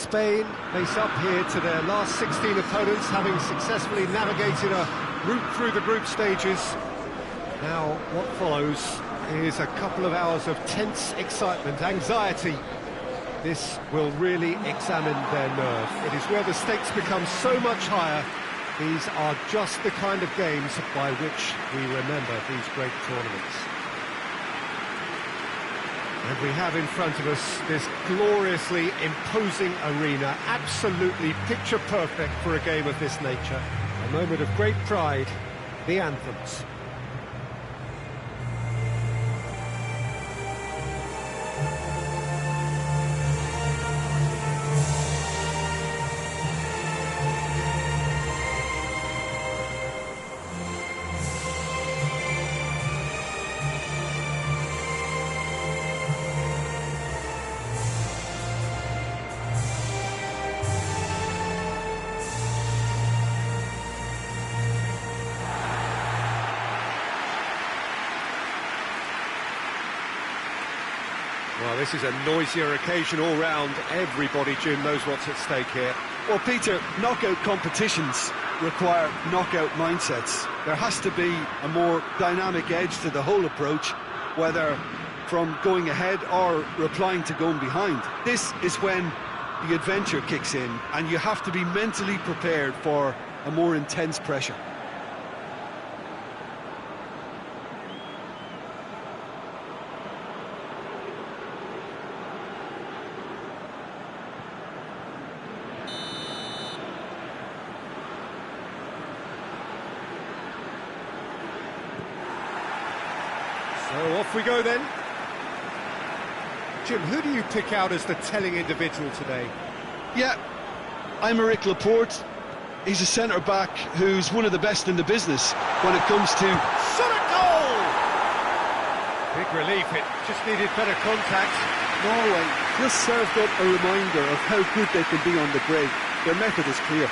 Spain face up here to their last 16 opponents, having successfully navigated a route through the group stages. Now, what follows is a couple of hours of tense excitement, anxiety. This will really examine their nerve. It is where the stakes become so much higher. These are just the kind of games by which we remember these great tournaments. And we have in front of us this gloriously imposing arena, absolutely picture perfect for a game of this nature. A moment of great pride, the anthems. Well, this is a noisier occasion all round. Everybody, Jim, knows what's at stake here. Well, Peter, knockout competitions require knockout mindsets. There has to be a more dynamic edge to the whole approach, whether from going ahead or replying to going behind. This is when the adventure kicks in, and you have to be mentally prepared for a more intense pressure. So off we go then. Jim, who do you pick out as the telling individual today? Yeah, I'm Eric Laporte. He's a centre-back who's one of the best in the business when it comes to... Shot a goal! Big relief, it just needed better contact. Norway just served up a reminder of how good they can be on the break. Their method is clear.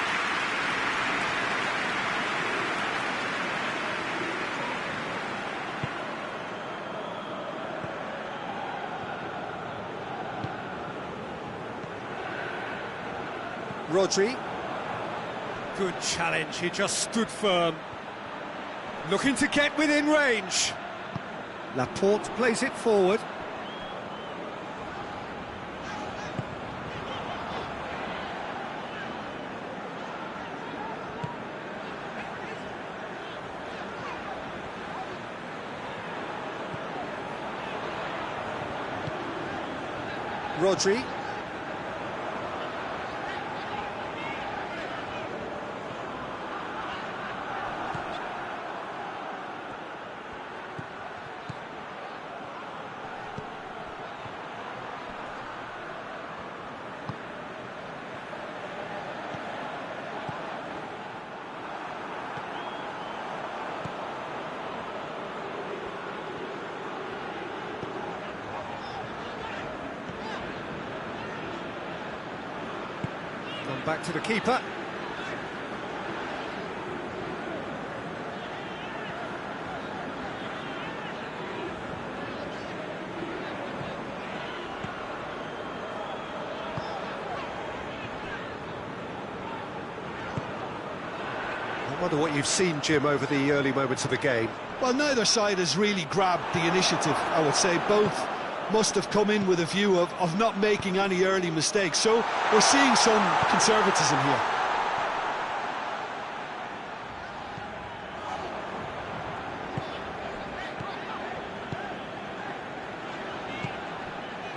Rodri. Good challenge, he just stood firm. Looking to get within range. Laporte plays it forward. Rodri. Back to the keeper. I wonder what you've seen, Jim, over the early moments of the game. Well, neither side has really grabbed the initiative, I would say. Both must have come in with a view of not making any early mistakes. So we're seeing some conservatism here.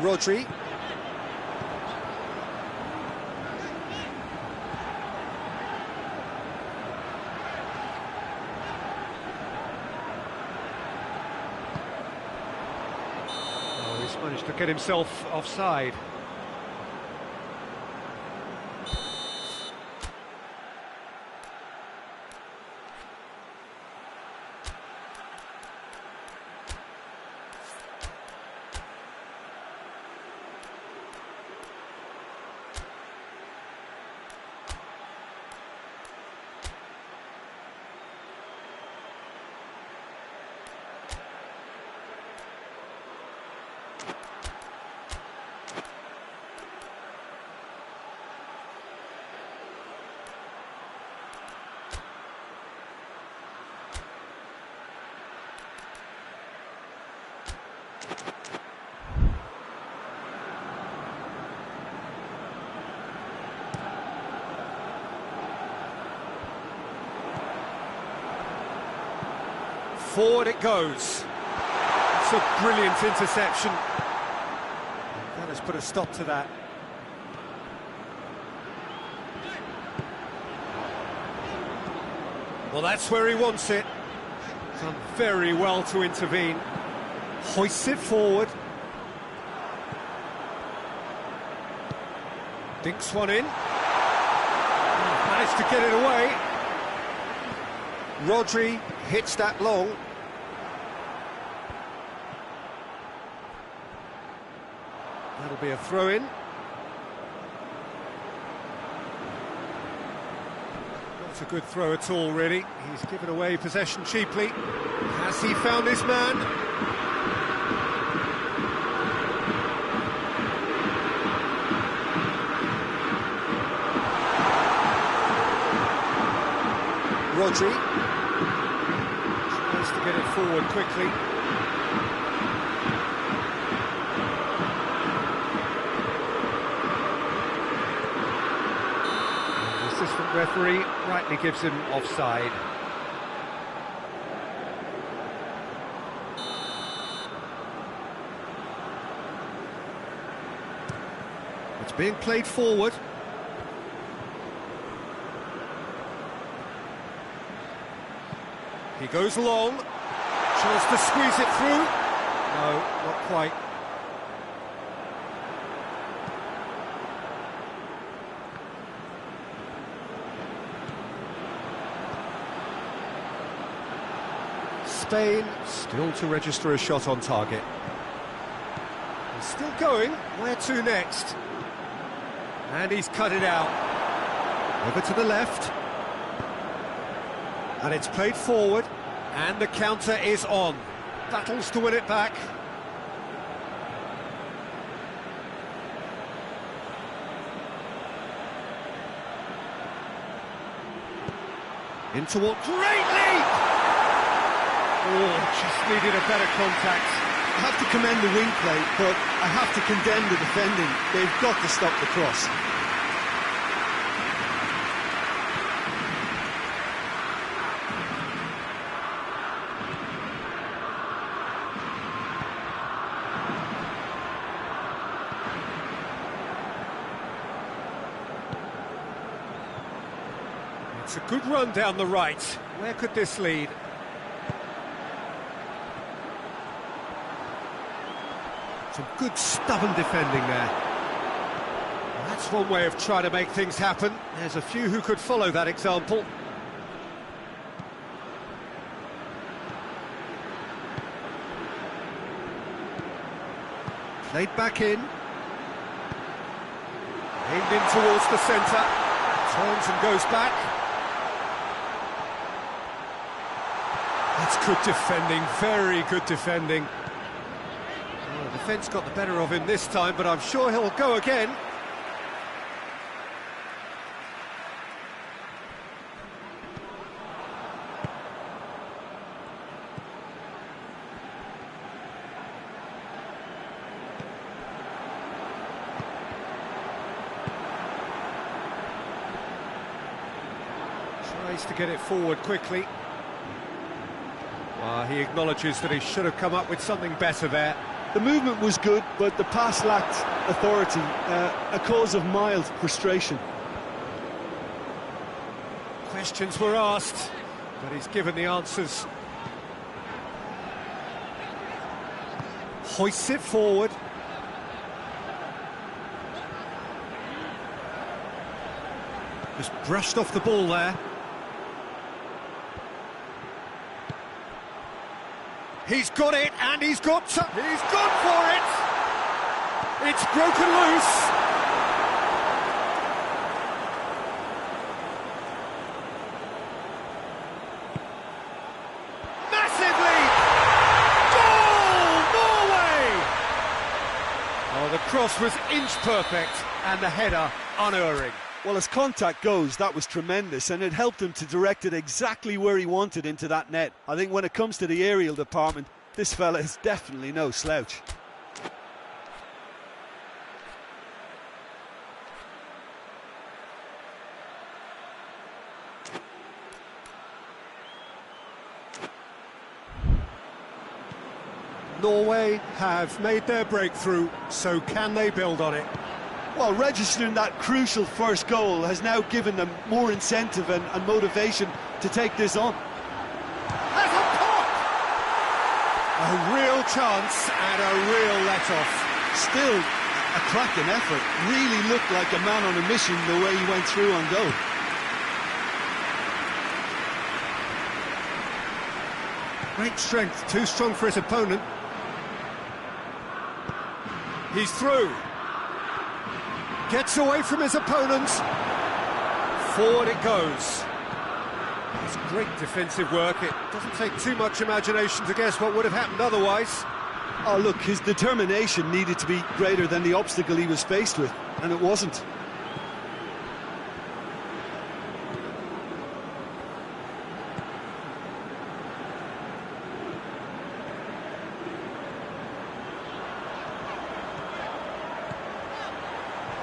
Rodri. Managed to get himself offside. Forward it goes. It's a brilliant interception. That has put a stop to that. Well, that's where he wants it. Done very well to intervene. Hoists it forward. Dinks one in. Managed to get it away. Rodri hits that long. That'll be a throw-in. Not a good throw at all, really. He's given away possession cheaply. Has he found his man? Rodri tries to get it forward quickly. And the assistant referee rightly gives him offside. It's being played forward. He goes long, chance to squeeze it through. No, not quite. Spain still to register a shot on target. He's still going. Where to next? And he's cut it out. Over to the left. And it's played forward, and the counter is on. Battles to win it back. Into what? Great leap! Oh, just needed a better contact. I have to commend the wing play, but I have to condemn the defending. They've got to stop the cross. It's a good run down the right. Where could this lead? Some good stubborn defending there. Well, that's one way of trying to make things happen. There's a few who could follow that example. Played back in. Aimed in towards the centre. Turns and goes back. That's good defending, very good defending. Well, the defence got the better of him this time, but I'm sure he'll go again. Tries to get it forward quickly. He acknowledges that he should have come up with something better there. The movement was good, but the pass lacked authority, a cause of mild frustration. Questions were asked, but he's given the answers. Hoists it forward. Just brushed off the ball there. He's got it, and he's gone for it! It's broken loose! Massive leap! Goal! Norway! Oh, the cross was inch perfect, and the header unerring. Well, as contact goes, that was tremendous, and it helped him to direct it exactly where he wanted into that net. I think when it comes to the aerial department, this fella is definitely no slouch. Norway have made their breakthrough, so can they build on it? Well, registering that crucial first goal has now given them more incentive and motivation to take this on. There's a pop! A real chance and a real let-off. Still a cracking effort. Really looked like a man on a mission the way he went through on goal. Great strength, too strong for his opponent. He's through. Gets away from his opponents. Forward it goes. It's great defensive work. It doesn't take too much imagination to guess what would have happened otherwise. Oh, look, his determination needed to be greater than the obstacle he was faced with, and it wasn't.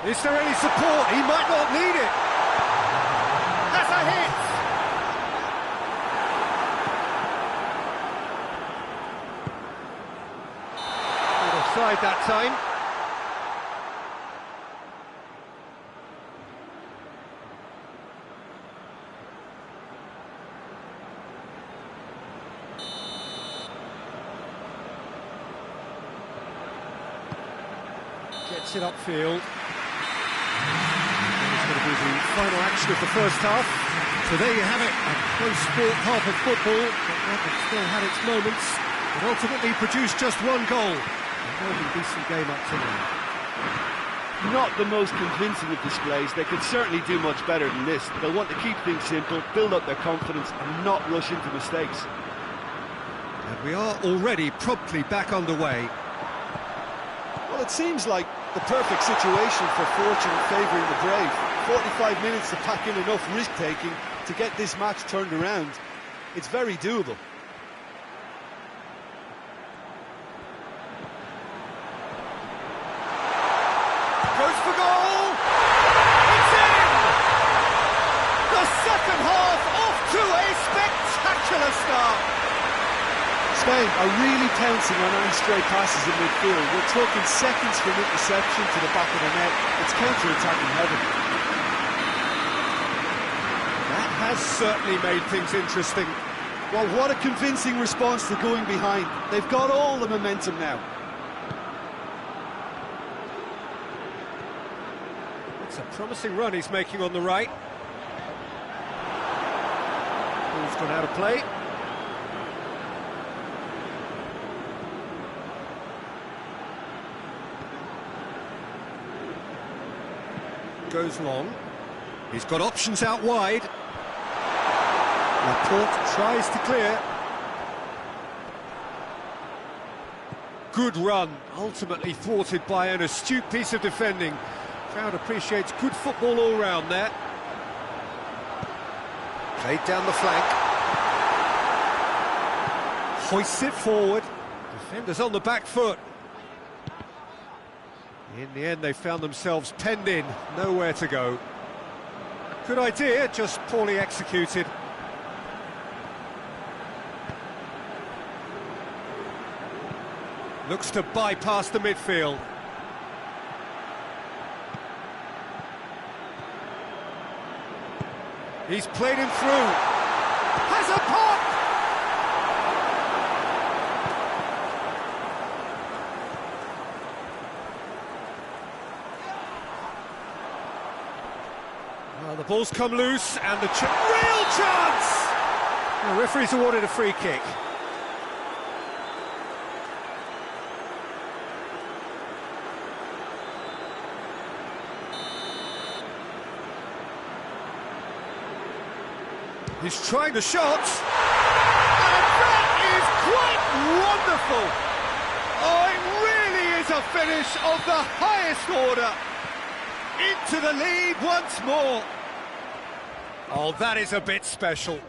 Is there any support? He might not need it. That's a hit! Good offside that time. Gets it upfield. The final action of the first half. So there you have it, a close sport half of football, but one that still had its moments, but ultimately produced just one goal. A very decent game up to now. Not the most convincing of displays. They could certainly do much better than this. They'll want to keep things simple, build up their confidence and not rush into mistakes. And we are already promptly back underway. Well, it seems like the perfect situation for fortune favouring the brave. 45 minutes to pack in enough risk-taking to get this match turned around. It's very doable. Goes for goal! It's in! The second half off to a spectacular start! Spain are really pouncing on any stray passes in midfield. We're talking seconds from interception to the back of the net. It's counter-attacking heaven. Has certainly made things interesting. Well, what a convincing response to going behind. They've got all the momentum now. It's a promising run he's making on the right. Ball's gone out of play. Goes long. He's got options out wide. Laporte tries to clear. Good run, ultimately thwarted by an astute piece of defending. Crowd appreciates good football all round there. Played down the flank. Hoists it forward. Defenders on the back foot. In the end, they found themselves penned in, nowhere to go. Good idea, just poorly executed. Looks to bypass the midfield. He's played him through. Has a pop! Well, the ball's come loose and the real chance! The referee's awarded a free kick. He's trying the shot, and that is quite wonderful! Oh, it really is a finish of the highest order! Into the lead once more! Oh, that is a bit special.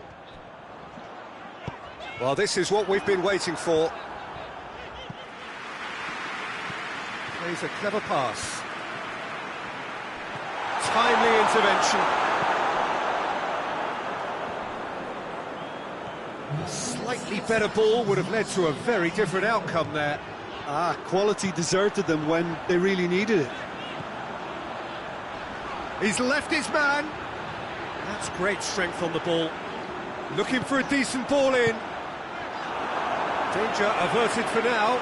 Well, this is what we've been waiting for. Plays a clever pass. Timely intervention. A slightly better ball would have led to a very different outcome there. Quality deserted them when they really needed it. He's left his man. That's great strength on the ball. Looking for a decent ball in. Danger averted for now.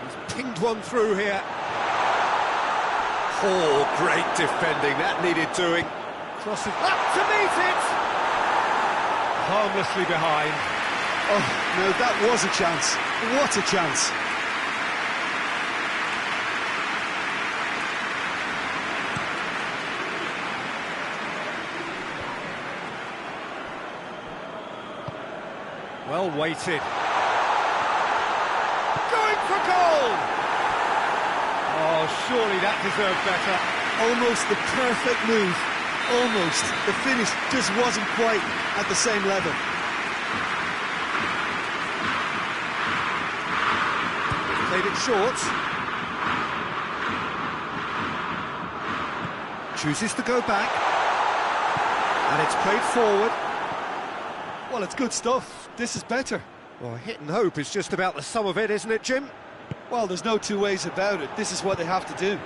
He's pinged one through here. Oh, great defending. That needed doing. Crosses up to meet it. Harmlessly behind. Oh, no, that was a chance. What a chance. Well weighted. Going for goal! Oh, surely that deserved better. Almost the perfect move. Almost. The finish just wasn't quite at the same level. Played it short. Chooses to go back. And it's played forward. Well, it's good stuff. This is better. Well, hit and hope is just about the sum of it, isn't it, Jim? Well, there's no two ways about it. This is what they have to do.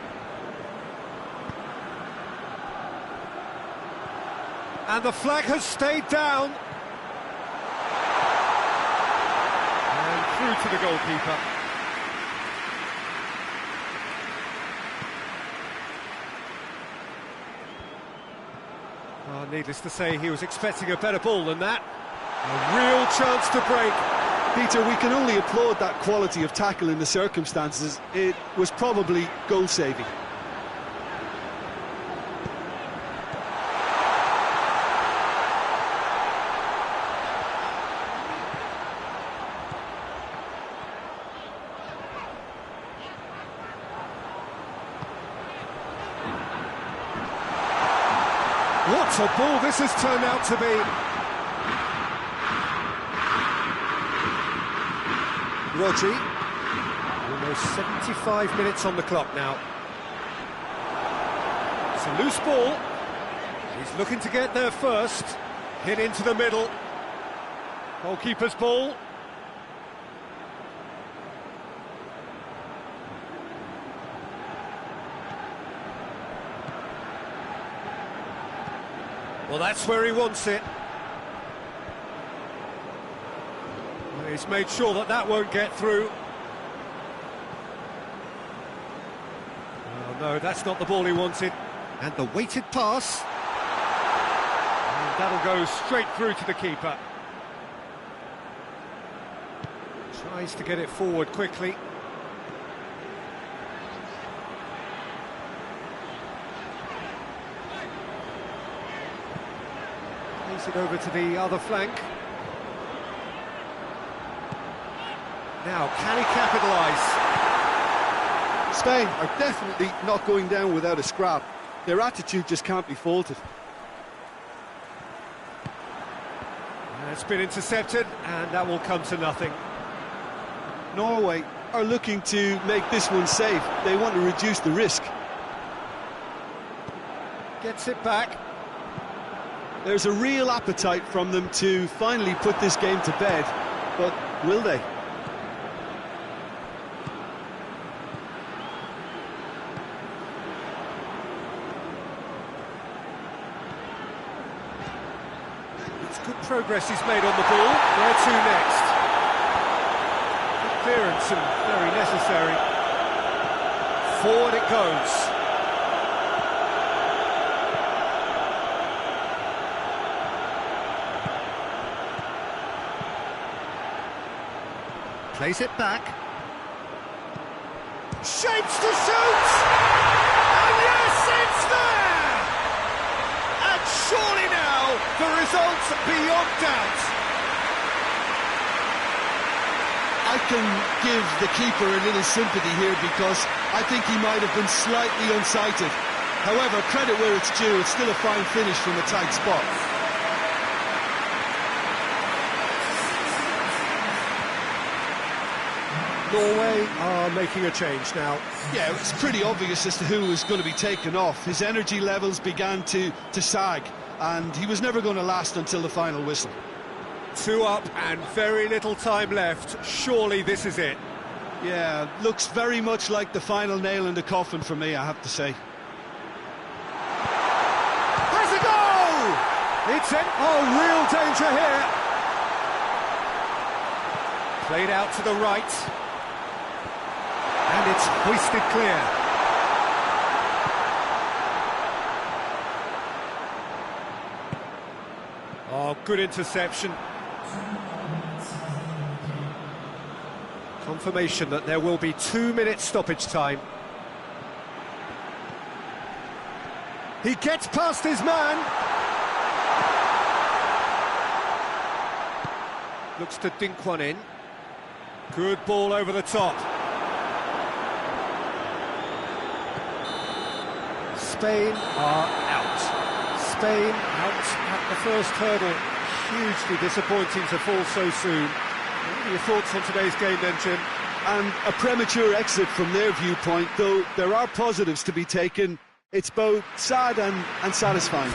And the flag has stayed down. And through to the goalkeeper. Oh, needless to say, he was expecting a better ball than that. A real chance to break. Peter, we can only applaud that quality of tackle in the circumstances. It was probably goal-saving. What a ball this has turned out to be. Rodri, almost 75 minutes on the clock now. It's a loose ball. He's looking to get there first. Hit into the middle. Goalkeeper's ball. Well, that's where he wants it. He's made sure that that won't get through. Oh, no, that's not the ball he wanted. And the weighted pass. And that'll go straight through to the keeper. Tries to get it forward quickly. Plays it over to the other flank. Now, can he capitalise? Spain are definitely not going down without a scrap. Their attitude just can't be faulted. It's been intercepted, and that will come to nothing. Norway are looking to make this one safe. They want to reduce the risk. Gets it back. There's a real appetite from them to finally put this game to bed, but will they? Good progress he's made on the ball. Where to next? Good clearance and very necessary. Forward it goes. Plays it back. Shapes to shoot! And yes, it's there! And surely now, the result's beyond doubt. I can give the keeper a little sympathy here because I think he might have been slightly unsighted. However, credit where it's due, it's still a fine finish from a tight spot. Norway are making a change now. Yeah, it's pretty obvious as to who was going to be taken off. His energy levels began to sag, and he was never going to last until the final whistle. 2 up and very little time left. Surely this is it. Yeah, looks very much like the final nail in the coffin for me, I have to say. Has a goal! It's in. Oh, real danger here. Played out to the right. And it's hoisted clear. Oh, good interception. Confirmation that there will be 2 minutes stoppage time. He gets past his man. Looks to dink one in. Good ball over the top. Spain are out. Spain out at the first hurdle. Hugely disappointing to fall so soon. What are your thoughts on today's game then, Jim? And a premature exit from their viewpoint, though there are positives to be taken. It's both sad and satisfying.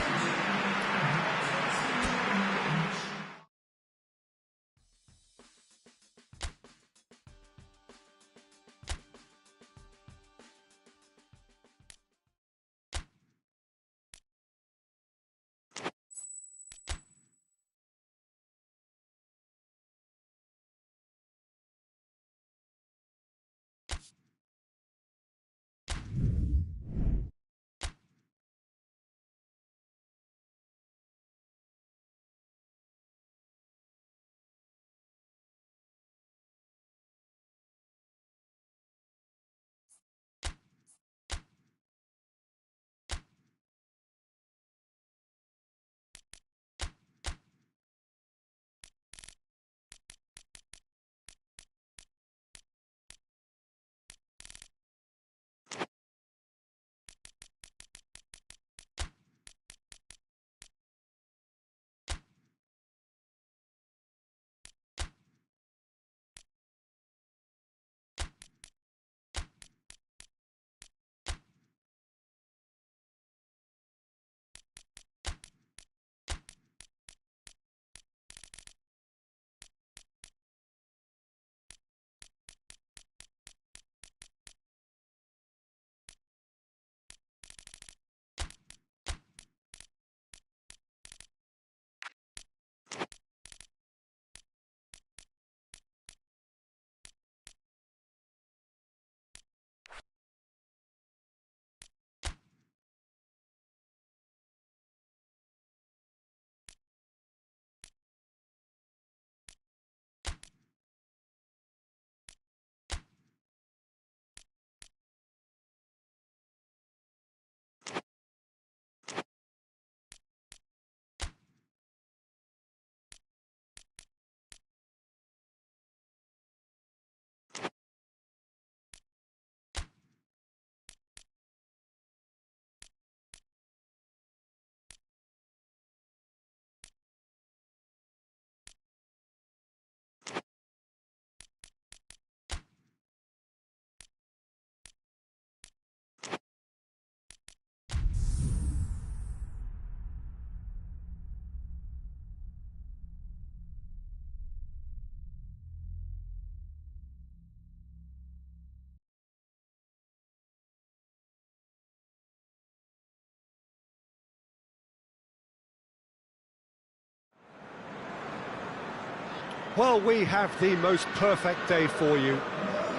Well, we have the most perfect day for you.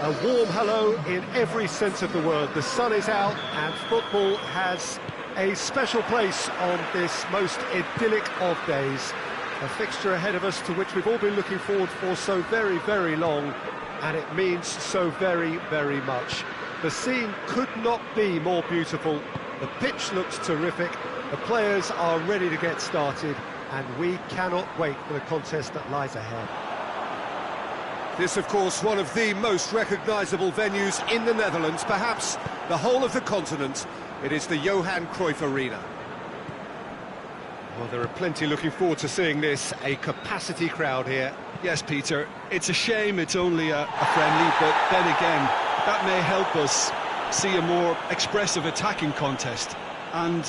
A warm hello in every sense of the word. The sun is out and football has a special place on this most idyllic of days. A fixture ahead of us to which we've all been looking forward for so very, very long, and it means so very, very much. The scene could not be more beautiful. The pitch looks terrific. The players are ready to get started, and we cannot wait for the contest that lies ahead. This, of course, one of the most recognisable venues in the Netherlands, perhaps the whole of the continent. It is the Johan Cruyff Arena. Well, there are plenty looking forward to seeing this. A capacity crowd here. Yes, Peter, it's a shame it's only a friendly, but then again, that may help us see a more expressive attacking contest. And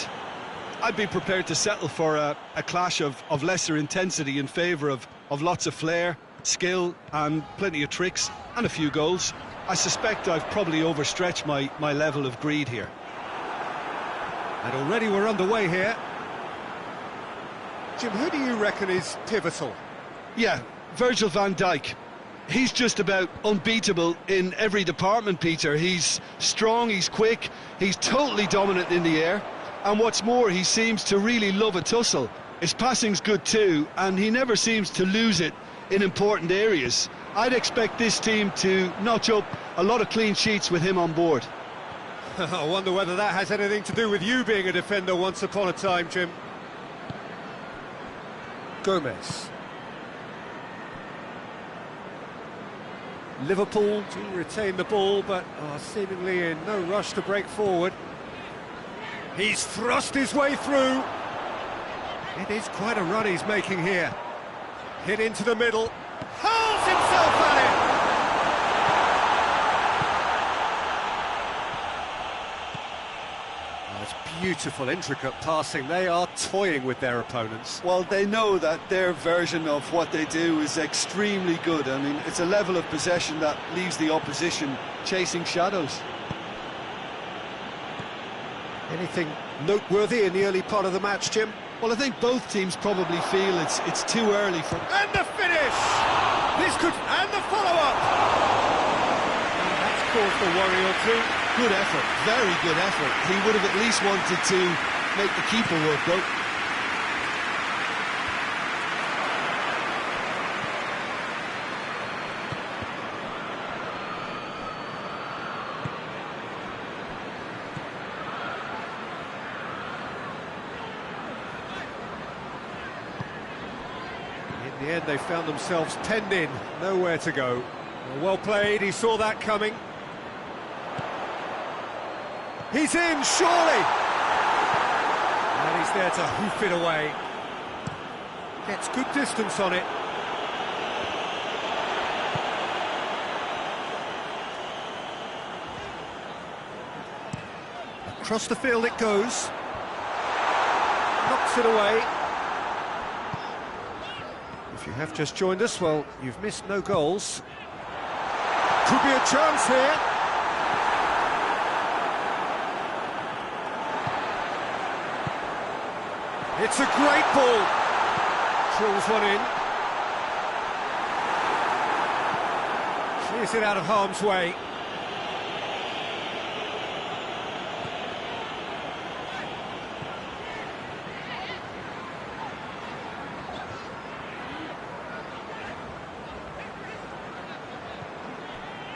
I'd be prepared to settle for a clash of lesser intensity in favour of lots of flair, skill and plenty of tricks and a few goals. I suspect I've probably overstretched my level of greed here. And already we're underway here. Jim, who do you reckon is pivotal? Yeah, Virgil van Dijk. He's just about unbeatable in every department, Peter. He's strong, he's quick, he's totally dominant in the air. And what's more, he seems to really love a tussle. His passing's good too, and he never seems to lose it in important areas. I'd expect this team to notch up a lot of clean sheets with him on board. I wonder whether that has anything to do with you being a defender once upon a time, Jim. Gomez. Liverpool do retain the ball, but are seemingly in no rush to break forward. He's thrust his way through. It is quite a run he's making here. Hit into the middle. Hurls himself at it! Oh, it's beautiful, intricate passing. They are toying with their opponents. Well, they know that their version of what they do is extremely good. I mean, it's a level of possession that leaves the opposition chasing shadows. Anything Noteworthy in the early part of the match, Jim? Well, I think both teams probably feel it's too early for... And the finish! This could... and the follow-up! That's caused a worry or two. Good effort, very good effort. He would have at least wanted to make the keeper work, though. In the end, they found themselves penned in, nowhere to go. Well played, he saw that coming. He's in, surely! And he's there to hoof it away. Gets good distance on it. Across the field it goes. Knocks it away. If you have just joined us, well, you've missed no goals. Could be a chance here. It's a great ball. Drills one in. Clears it out of harm's way.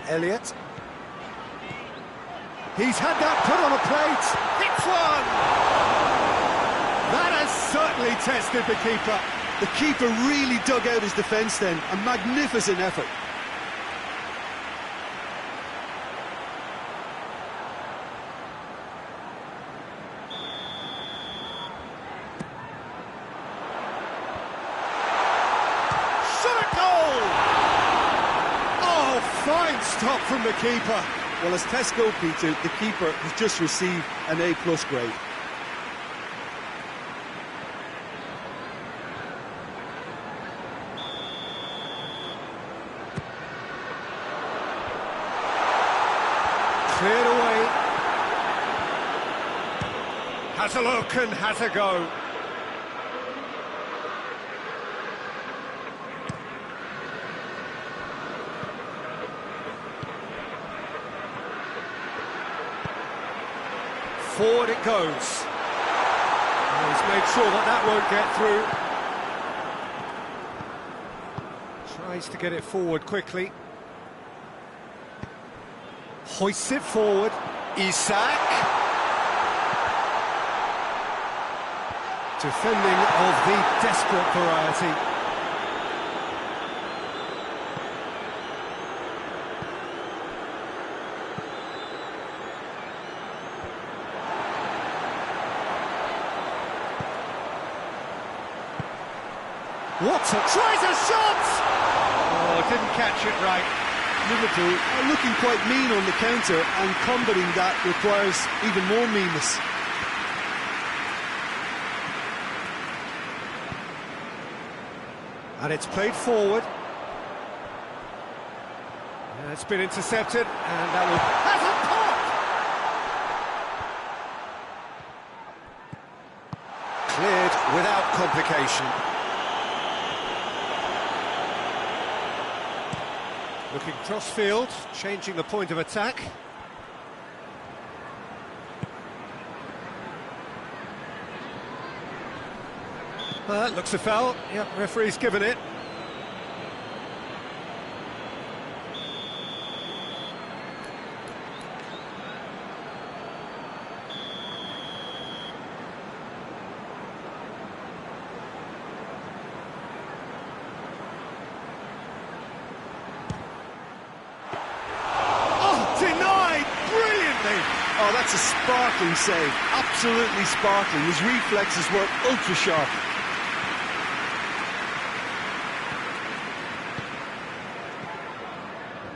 Elliott. He's had that put on a plate. Hits one! That has certainly tested the keeper. The keeper really dug out his defence then. A magnificent effort. Shot at goal! Oh, fine stop from the keeper. Well, as tests go, Peter, the keeper has just received an A+ grade. Cleared away. Has a look and has a go. Forward it goes. And he's made sure that that won't get through. Tries to get it forward quickly. Hoists it forward. Isak. Defending of the desperate variety. What a... Tries a shot! Oh, didn't catch it right. Liverpool are looking quite mean on the counter, and combating that requires even more meanness. And it's played forward. And it's been intercepted, and that will... Has a pop! Cleared without complication. Looking cross-field, changing the point of attack. Looks a foul. Yep, referee's given it. Oh, that's a sparkling save, absolutely sparkling. His reflexes were ultra sharp.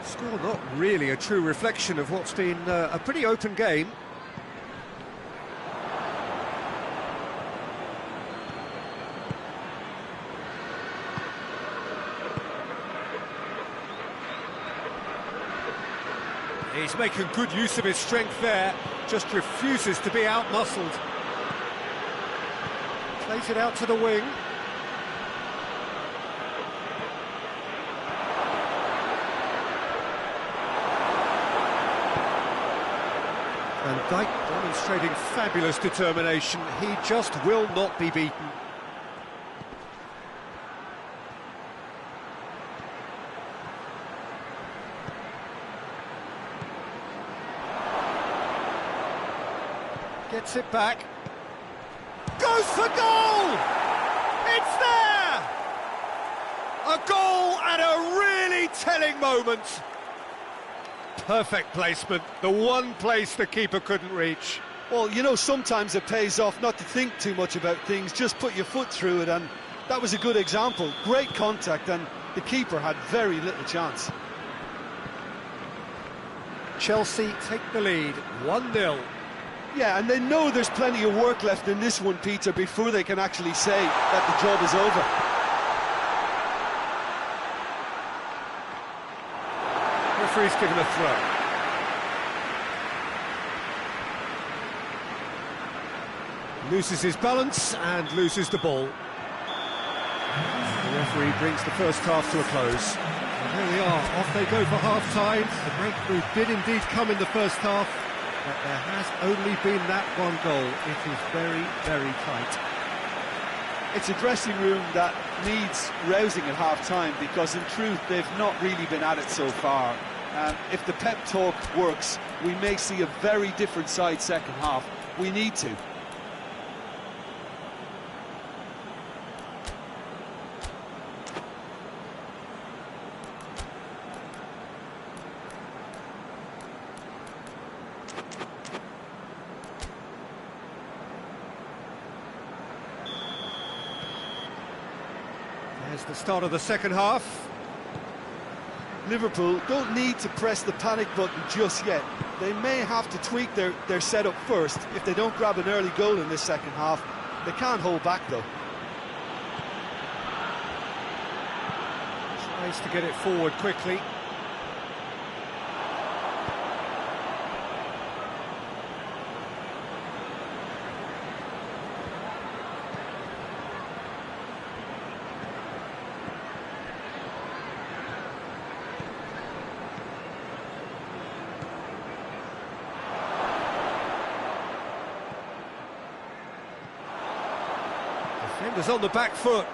Score not really a true reflection of what's been a pretty open game. He's making good use of his strength there, just refuses to be out-muscled. Plays it out to the wing. And Dijk demonstrating fabulous determination. He just will not be beaten. Gets it back. Goes for goal! It's there! A goal at a really telling moment. Perfect placement, the one place the keeper couldn't reach. Well, you know, sometimes it pays off not to think too much about things, just put your foot through it, and that was a good example. Great contact, and the keeper had very little chance. Chelsea take the lead, 1-0. Yeah, and they know there's plenty of work left in this one, Peter, before they can actually say that the job is over. Referee's given a throw. Loses his balance and loses the ball. The referee brings the first half to a close. And there we are, off they go for half-time. The breakthrough did indeed come in the first half, but there has only been that one goal. It is very, very tight. It's a dressing room that needs rousing at half-time, because in truth they've not really been at it so far. If the pep talk works, we may see a very different side second half. We need to. There's the start of the second half. Liverpool don't need to press the panic button just yet. They may have to tweak their setup first. If they don't grab an early goal in this second half, they can't hold back though. Tries to get it forward quickly. Defenders on the back foot.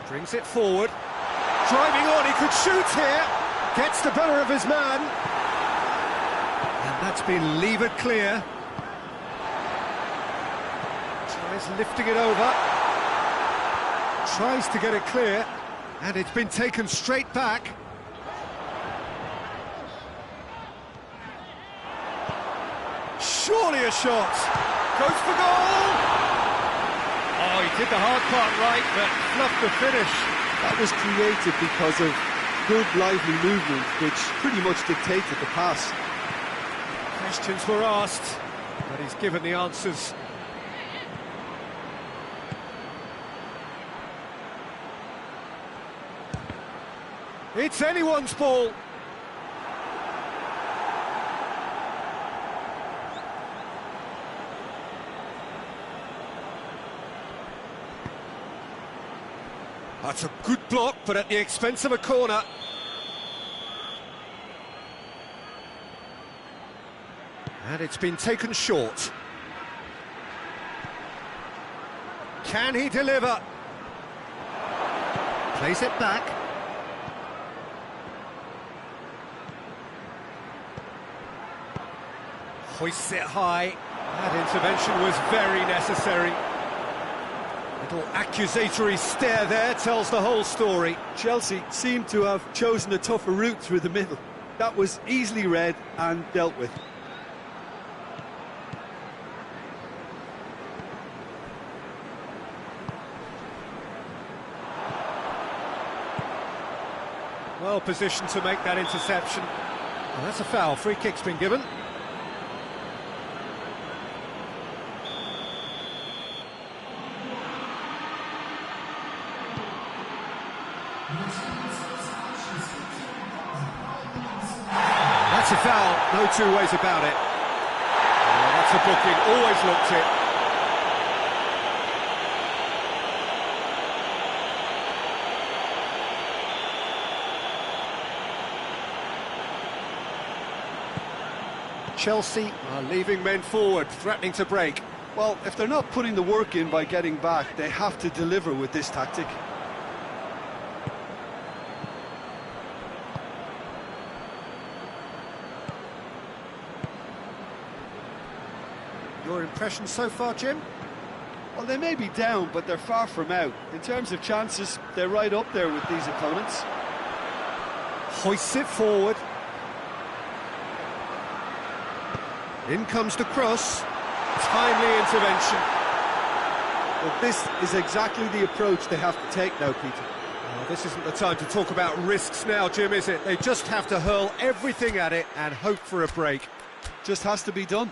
Brings it forward. Driving on, he could shoot here. Gets the better of his man. And that's been levered clear. Tries lifting it over. Tries to get it clear. And it's been taken straight back. Surely a shot. Goes for goal. Oh, he did the hard part right, but fluffed the finish. That was created because of good, lively movement, which pretty much dictated the pass. Questions were asked, but he's given the answers. It's anyone's ball. That's a good block, but at the expense of a corner. And it's been taken short. Can he deliver? Plays it back. Hoists it high. That intervention was very necessary. Little accusatory stare there tells the whole story. Chelsea seemed to have chosen a tougher route through the middle. That was easily read and dealt with. Well positioned to make that interception. Well, that's a foul. Free kick's been given. That's a foul, no two ways about it. Oh, that's a booking, always looked it. Chelsea are leaving men forward, threatening to break. Well, if they're not putting the work in by getting back, they have to deliver with this tactic. Your impression so far, Jim? Well, they may be down, but they're far from out. In terms of chances, they're right up there with these opponents. Hoists it forward. In comes the cross. Timely intervention. Well, this is exactly the approach they have to take now, Peter. Oh, this isn't the time to talk about risks now, Jim, is it? They just have to hurl everything at it and hope for a break. Just has to be done.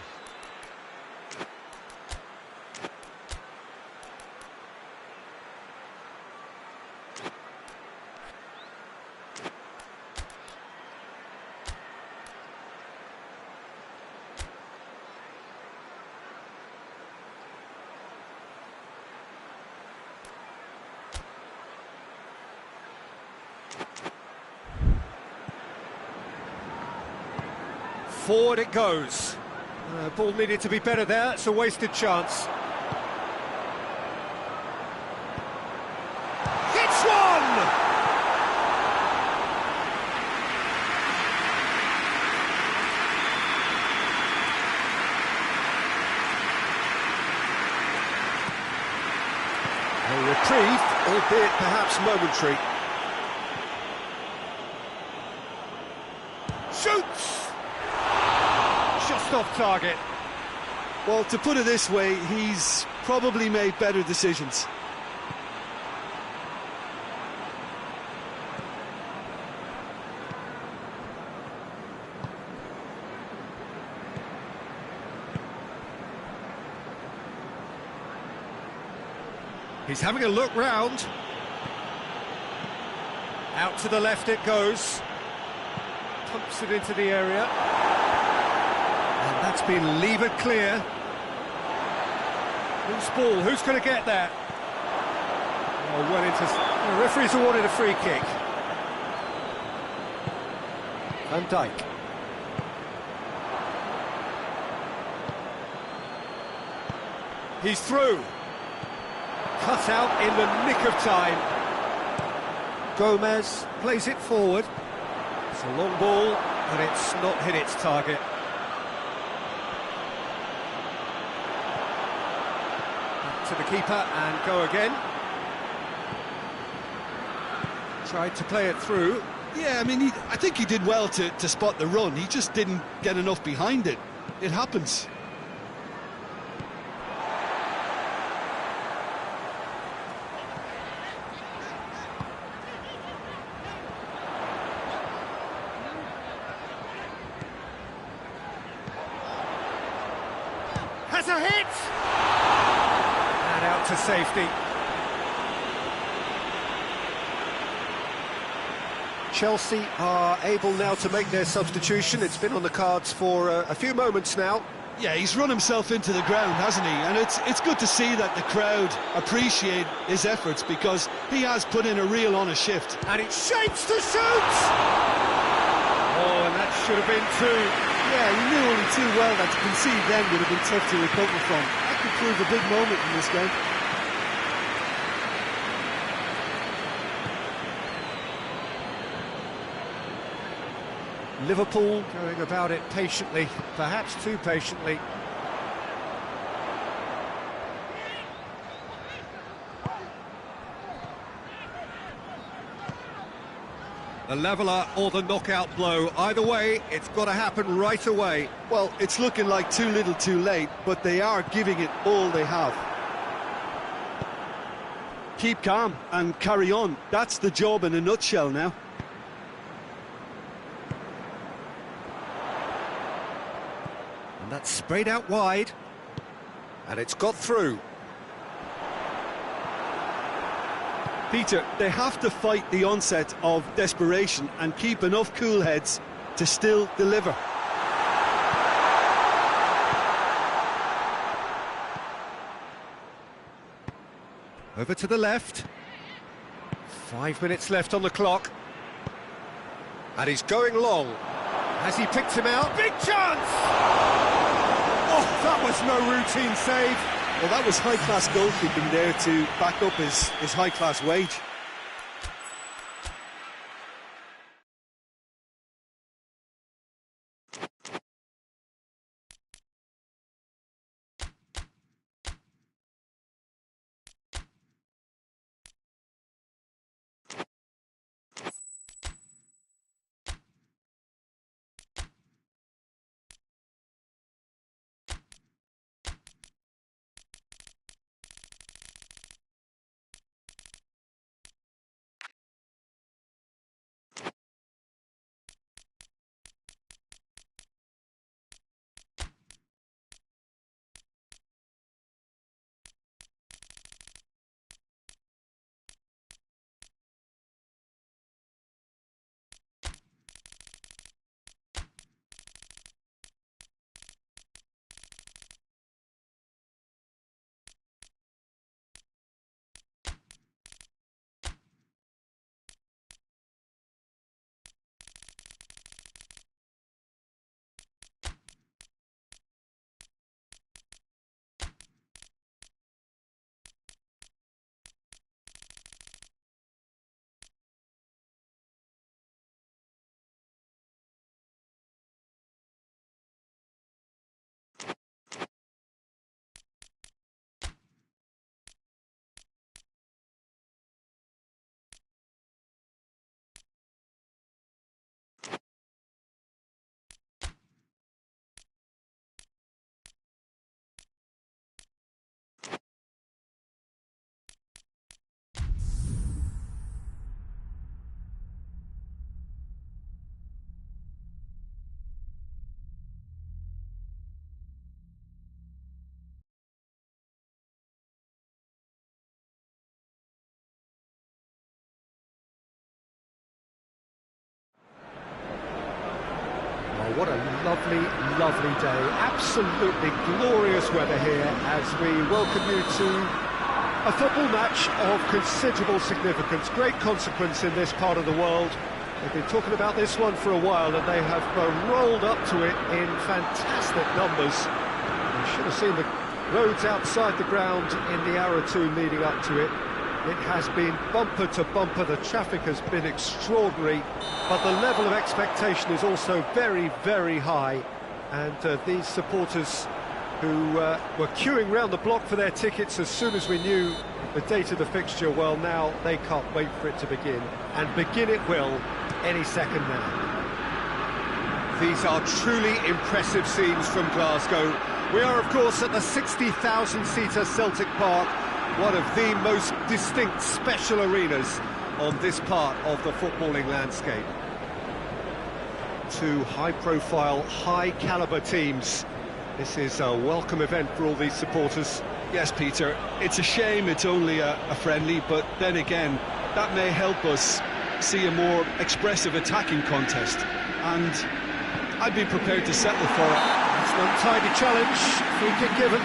Forward it goes. Ball needed to be better there, it's a wasted chance. Hits one! A reprieve, albeit perhaps momentary. Shoots! Just off target. Well, to put it this way, he's probably made better decisions. He's having a look round. Out to the left it goes. Pumps it into the area. And that's been levered clear. Who's ball? Who's going to get that? Oh, well into... The referee's awarded a free kick. Van Dijk. He's through. Cut out in the nick of time. Gomez plays it forward. It's a long ball, but it's not hit its target. Back to the keeper and go again. Tried to play it through. Yeah, I mean, I think he did well to spot the run. He just didn't get enough behind it. It happens. has a hit! And out to safety. Chelsea are able now to make their substitution. It's been on the cards for a few moments now. Yeah, he's run himself into the ground, hasn't he? And it's good to see that the crowd appreciate his efforts, because he has put in a real honest shift. And it shapes to shoot! Oh, and that should have been two. Yeah, he knew only too well that to concede then would have been tough to recover from. That could prove a big moment in this game. Liverpool going about it patiently, perhaps too patiently. The leveller or the knockout blow, either way, it's got to happen right away. Well, it's looking like too little too late, but they are giving it all they have. Keep calm and carry on. That's the job in a nutshell now. That's sprayed out wide, and it's got through. Peter, they have to fight the onset of desperation and keep enough cool heads to still deliver. Over to the left. 5 minutes left on the clock. And he's going long. Has he picked him out? Big chance! Oh, that was no routine save. Well, that was high-class goalkeeping there to back up his high-class wage. What a lovely, lovely day. Absolutely glorious weather here as we welcome you to a football match of considerable significance, great consequence in this part of the world. They've been talking about this one for a while, and they have rolled up to it in fantastic numbers. You should have seen the roads outside the ground in the hour or two leading up to it. It has been bumper to bumper, the traffic has been extraordinary, but the level of expectation is also very, very high. And these supporters who were queuing round the block for their tickets as soon as we knew the date of the fixture, well, now they can't wait for it to begin. And begin it will any second now. These are truly impressive scenes from Glasgow. We are, of course, at the 60,000-seater Celtic Park, one of the most distinct special arenas on this part of the footballing landscape. Two high-profile, high-caliber teams This is a welcome event for all these supporters. Yes, Peter, it's a shame it's only a friendly, but then again, that may help us see a more expressive attacking contest, and I'd be prepared to settle for it. It's an untidy challenge, free kick given.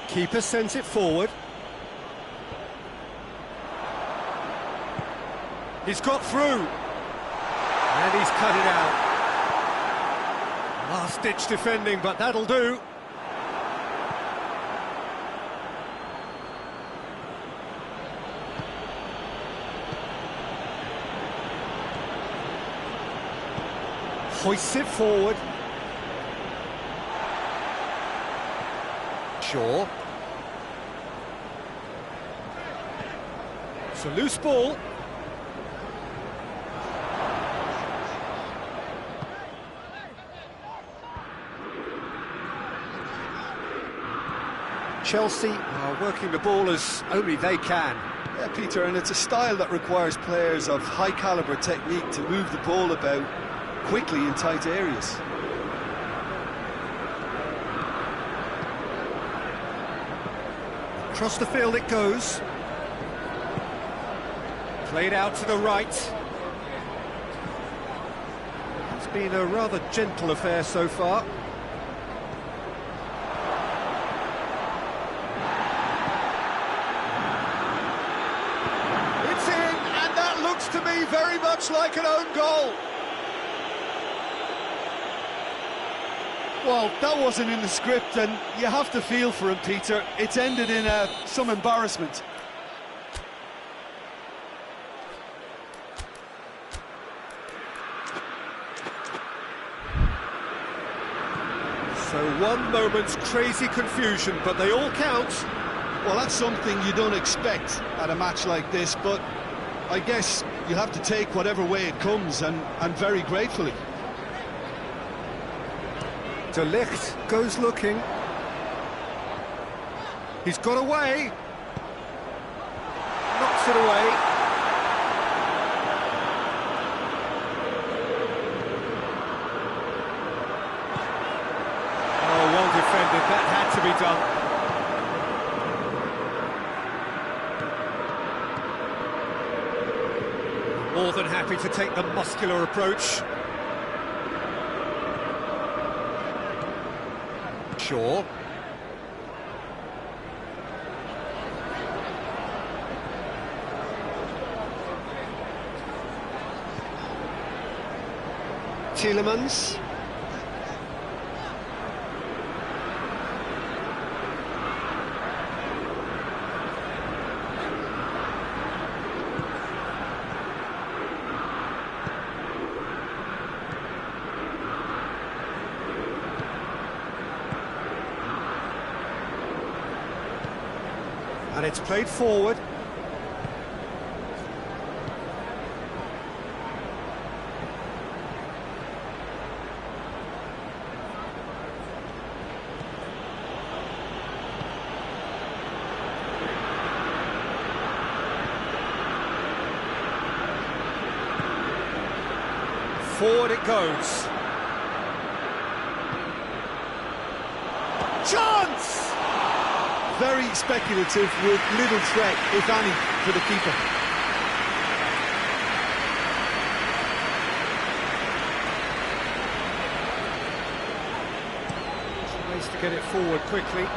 Keeper sends it forward. He's got through. And he's cut it out. Last-ditch defending, but that'll do. Hoists it forward. Shaw. It's a loose ball. Chelsea are working the ball as only they can. Yeah, Peter, and it's a style that requires players of high-caliber technique to move the ball about quickly in tight areas. Across the field it goes. Played out to the right. It's been a rather gentle affair so far. It's in, and that looks to me very much like an own goal. Well, that wasn't in the script, and you have to feel for him, Peter. It's ended in some embarrassment. So one moment's crazy confusion, but they all count. Well, that's something you don't expect at a match like this, but I guess you have to take whatever way it comes, and very gratefully. De Ligt goes looking. He's got away. Knocks it away. Oh, well defended. That had to be done. More than happy to take the muscular approach. Shaw. Tielemans. And it's played forward. Forward it goes. Chance! Very speculative, with little threat, if any, for the keeper. Tries to get it forward quickly.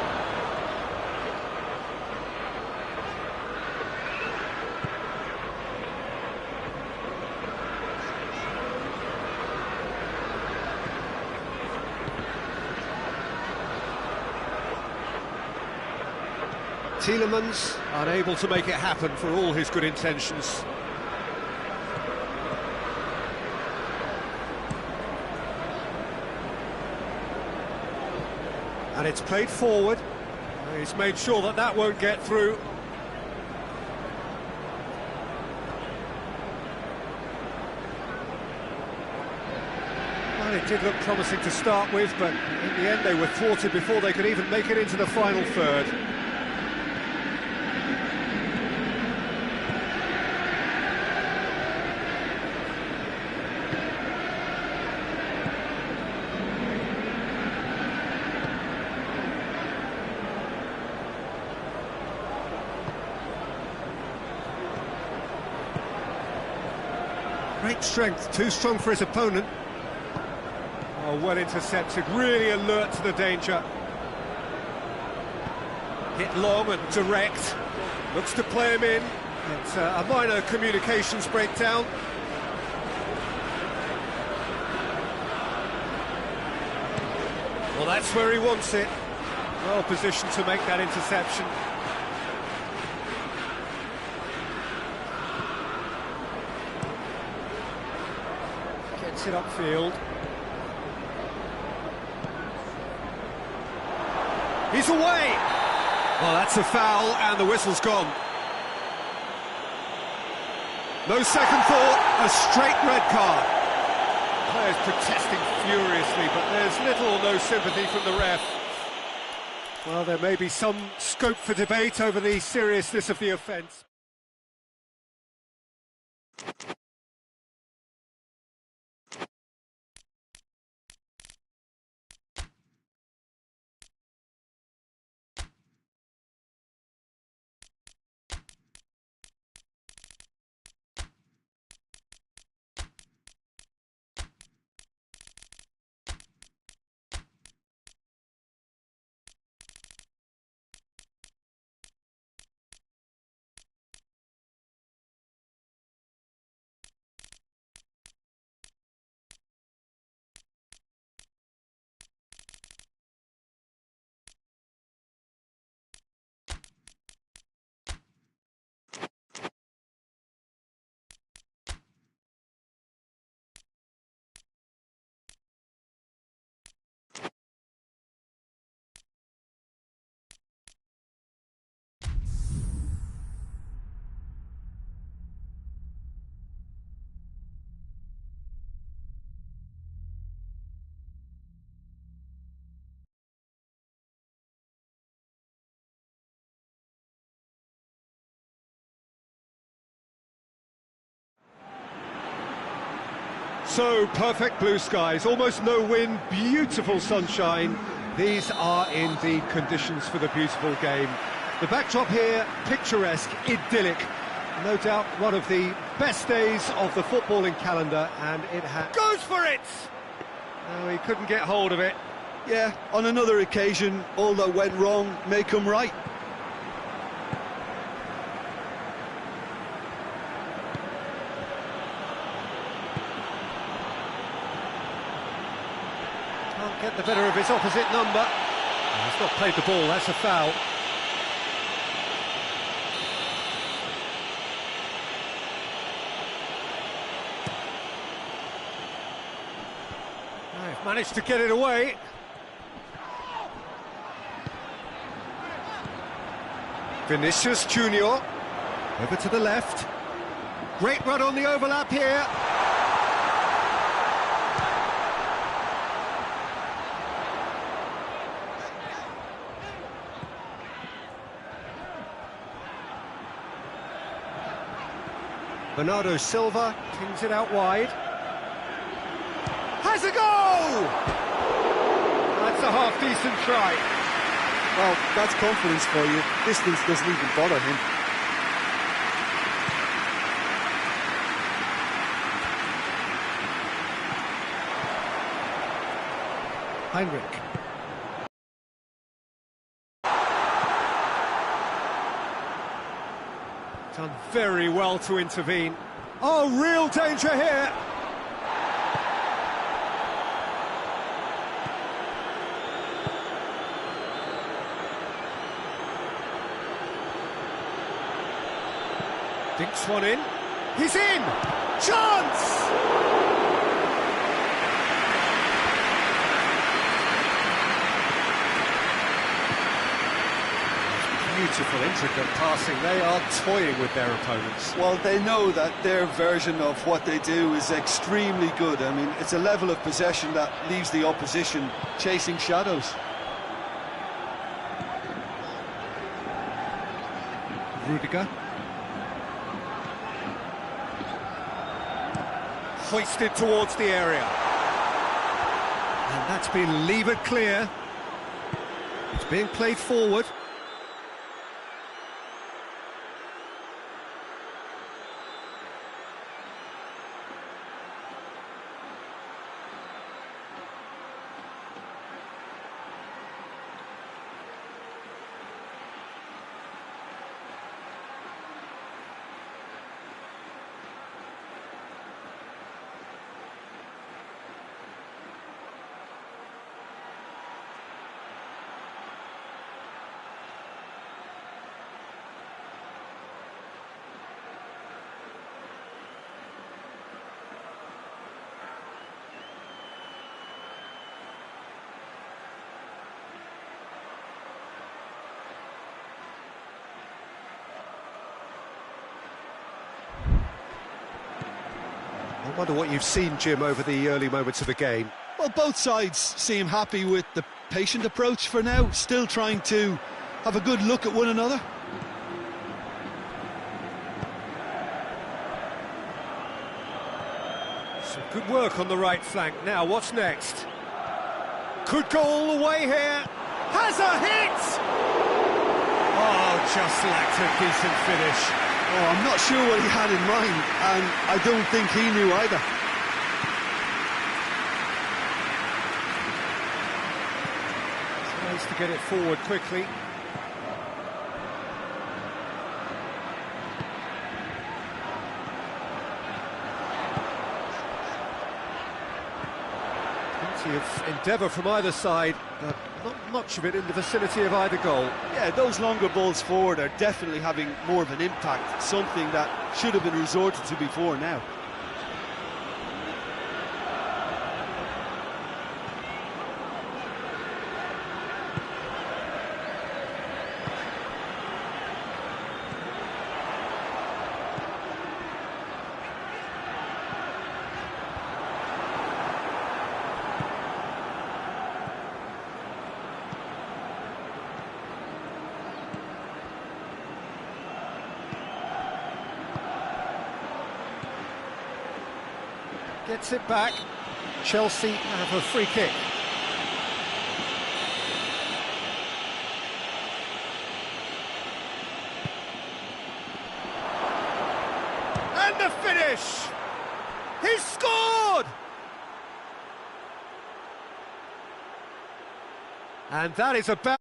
Tielemans unable to make it happen for all his good intentions. And it's played forward. He's made sure that that won't get through. Well, it did look promising to start with, but in the end they were thwarted before they could even make it into the final third. Great strength, too strong for his opponent. Oh, well intercepted, really alert to the danger. Hit long and direct. Looks to play him in. It's a minor communications breakdown. Well, that's where he wants it. Well positioned to make that interception. Gets it upfield. He's away! Well, that's a foul, and the whistle's gone. No second thought, a straight red card. Players protesting furiously, but there's little or no sympathy from the ref. Well, there may be some scope for debate over the seriousness of the offence. So, perfect blue skies, almost no wind, beautiful sunshine. These are indeed conditions for the beautiful game. The backdrop here, picturesque, idyllic. No doubt one of the best days of the footballing calendar, and it goes for it! No, he couldn't get hold of it. Yeah, on another occasion, all that went wrong may come right. Can't get the better of his opposite number. He's not played the ball, that's a foul. They've managed to get it away. Vinicius Junior over to the left. Great run on the overlap here. Bernardo Silva pings it out wide. Has a goal! That's a half-decent try. Well, that's confidence for you. Distance doesn't even bother him. Heinrich. Done very well to intervene. Oh, real danger here. Dinks one in. He's in! Chance! beautiful, intricate passing. They are toying with their opponents. Well, they know that their version of what they do is extremely good. I mean, it's a level of possession that leaves the opposition chasing shadows. Rudiger. Hoisted towards the area. And that's been levered clear. It's being played forward. I wonder what you've seen, Jim, over the early moments of the game. Well, both sides seem happy with the patient approach for now, still trying to have a good look at one another. Some good work on the right flank. Now, what's next? Could go all the way here. Has a hit! Oh, just lacked a decent finish. Oh, I'm not sure what he had in mind, and I don't think he knew either. Tries to get it forward quickly. Plenty of endeavour from either side, but not much of it in the vicinity of either goal. Yeah, those longer balls forward are definitely having more of an impact, something that should have been resorted to before now. Gets it back. Chelsea have a free kick. And the finish! He's scored! And that is about...